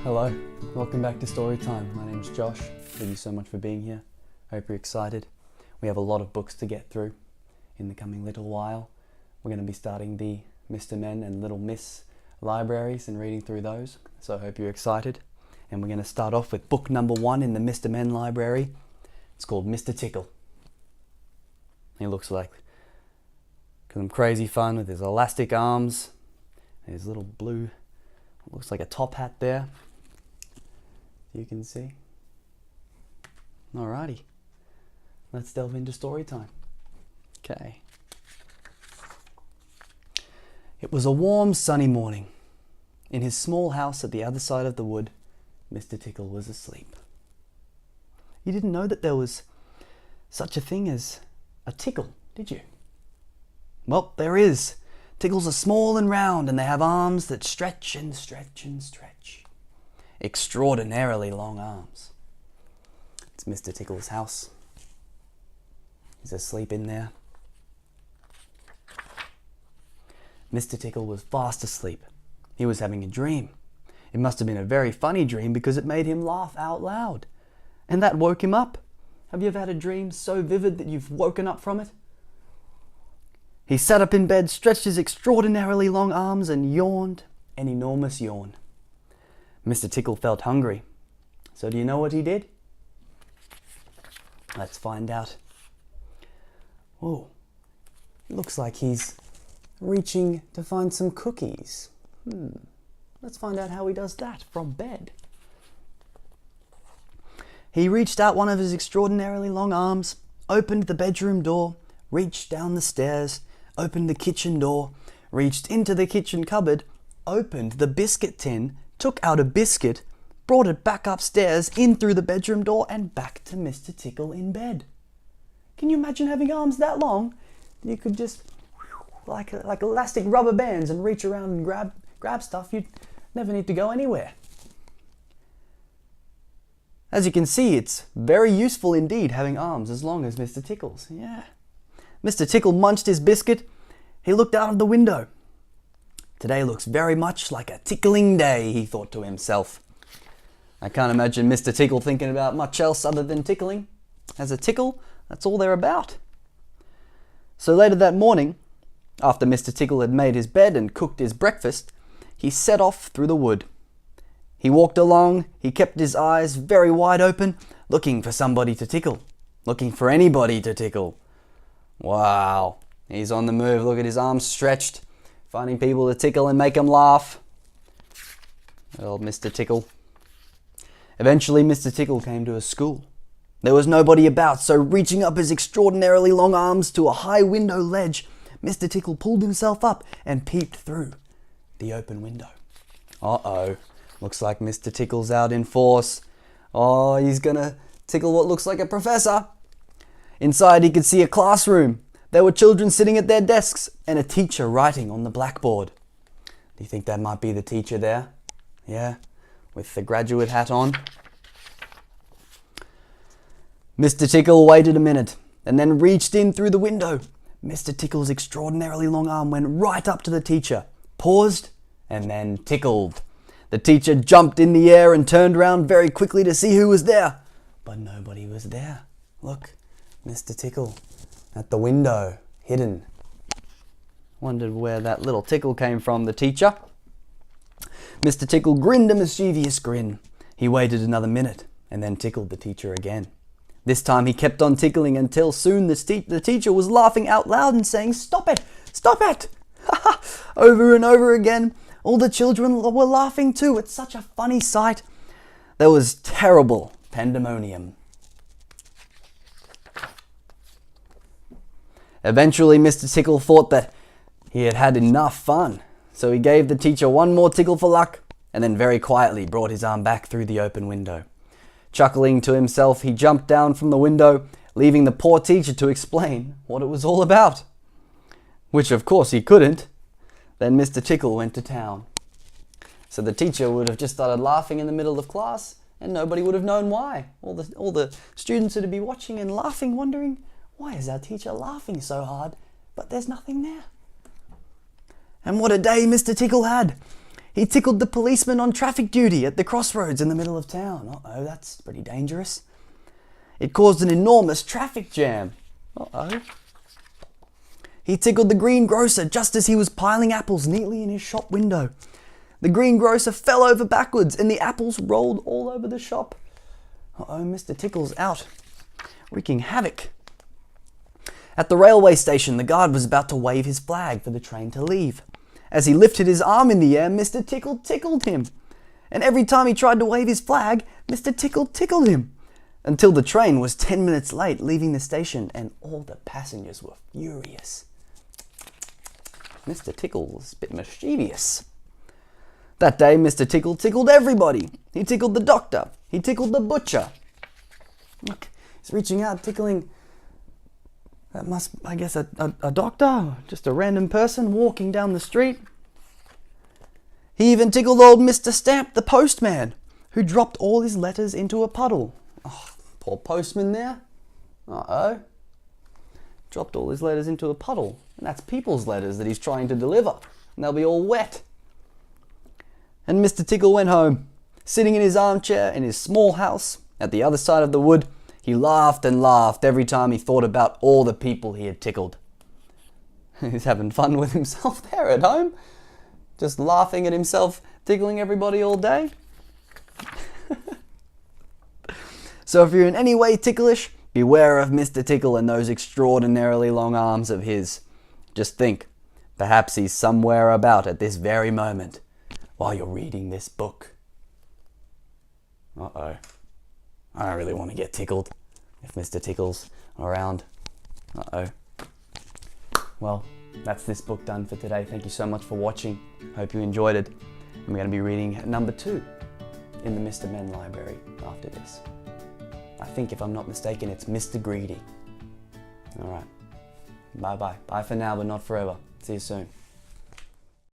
Hello, welcome back to Storytime. My name's Josh. Thank you so much for being here. I hope you're excited. We have a lot of books to get through in the coming little while. We're going to be starting the Mr. Men and Little Miss libraries and reading through those. So I hope you're excited. And we're going to start off with book number 1 in the Mr. Men library. It's called Mr. Tickle. He looks like some crazy fun with his elastic arms, and his little blue, looks like a top hat there. You can see. Alrighty, let's delve into story time. Okay. It was a warm, sunny morning. In his small house at the other side of the wood, Mr. Tickle was asleep. You didn't know that there was such a thing as a tickle, did you? Well, there is. Tickles are small and round, and they have arms that stretch and stretch and stretch. Extraordinarily long arms. It's Mr. Tickle's house. He's asleep in there. Mr. Tickle was fast asleep. He was having a dream. It must have been a very funny dream because it made him laugh out loud. And that woke him up. Have you ever had a dream so vivid that you've woken up from it? He sat up in bed, stretched his extraordinarily long arms and yawned an enormous yawn. Mr. Tickle felt hungry. So do you know what he did? Let's find out. Oh, it looks like he's reaching to find some cookies. Let's find out how he does that from bed. He reached out one of his extraordinarily long arms, opened the bedroom door, reached down the stairs, opened the kitchen door, reached into the kitchen cupboard, opened the biscuit tin, took out a biscuit, brought it back upstairs, in through the bedroom door, and back to Mr. Tickle in bed. Can you imagine having arms that long? You could just, like elastic rubber bands, and reach around and grab stuff. You'd never need to go anywhere. As you can see, it's very useful indeed having arms as long as Mr. Tickle's. Yeah. Mr. Tickle munched his biscuit. He looked out of the window. Today looks very much like a tickling day, he thought to himself. I can't imagine Mr. Tickle thinking about much else other than tickling. As a tickle, that's all they're about. So later that morning, after Mr. Tickle had made his bed and cooked his breakfast, he set off through the wood. He walked along, he kept his eyes very wide open, looking for somebody to tickle, looking for anybody to tickle. Wow, he's on the move. Look at his arms stretched, finding people to tickle and make them laugh. Old Mr. Tickle. Eventually, Mr. Tickle came to a school. There was nobody about, so reaching up his extraordinarily long arms to a high window ledge, Mr. Tickle pulled himself up and peeped through the open window. Uh-oh, looks like Mr. Tickle's out in force. Oh, he's gonna tickle what looks like a professor. Inside, he could see a classroom. There were children sitting at their desks and a teacher writing on the blackboard. Do you think that might be the teacher there? Yeah, with the graduate hat on. Mr. Tickle waited a minute and then reached in through the window. Mr. Tickle's extraordinarily long arm went right up to the teacher, paused, and then tickled. The teacher jumped in the air and turned round very quickly to see who was there. But nobody was there. Look. Mr. Tickle at the window, hidden. Wondered where that little tickle came from, the teacher. Mr. Tickle grinned a mischievous grin. He waited another minute and then tickled the teacher again. This time he kept on tickling until soon the teacher was laughing out loud and saying, "Stop it! Stop it!" Over and over again. All the children were laughing too. It's such a funny sight. There was terrible pandemonium. Eventually, Mr. Tickle thought that he had had enough fun, so he gave the teacher one more tickle for luck, and then very quietly brought his arm back through the open window. Chuckling to himself, he jumped down from the window, leaving the poor teacher to explain what it was all about. Which, of course, he couldn't. Then Mr. Tickle went to town. So the teacher would have just started laughing in the middle of class, and nobody would have known why. All the students would be watching and laughing, wondering, why is our teacher laughing so hard? But there's nothing there. And what a day Mr. Tickle had! He tickled the policeman on traffic duty at the crossroads in the middle of town. Uh-oh, that's pretty dangerous. It caused an enormous traffic jam. Uh-oh. He tickled the greengrocer just as he was piling apples neatly in his shop window. The greengrocer fell over backwards and the apples rolled all over the shop. Uh-oh, Mr. Tickle's out, wreaking havoc. At the railway station, the guard was about to wave his flag for the train to leave. As he lifted his arm in the air, Mr. Tickle tickled him. And every time he tried to wave his flag, Mr. Tickle tickled him. Until the train was 10 minutes late, leaving the station, and all the passengers were furious. Mr. Tickle was a bit mischievous. That day, Mr. Tickle tickled everybody. He tickled the doctor. He tickled the butcher. Look, he's reaching out, tickling. That must, I guess, a doctor, just a random person walking down the street. He even tickled old Mr. Stamp, the postman, who dropped all his letters into a puddle. Oh, poor postman there. Uh-oh. Dropped all his letters into a puddle. And that's people's letters that he's trying to deliver. And they'll be all wet. And Mr. Tickle went home. Sitting in his armchair in his small house at the other side of the wood, he laughed and laughed every time he thought about all the people he had tickled. He's having fun with himself there at home. Just laughing at himself, tickling everybody all day. So if you're in any way ticklish, beware of Mr. Tickle and those extraordinarily long arms of his. Just think, perhaps he's somewhere about at this very moment while you're reading this book. Uh-oh. I don't really want to get tickled if Mr. Tickle's around. Uh-oh. Well, that's this book done for today. Thank you so much for watching. Hope you enjoyed it. And we're going to be reading number 2 in the Mr. Men library after this. I think, if I'm not mistaken, it's Mr. Greedy. Alright. Bye-bye. Bye for now, but not forever. See you soon.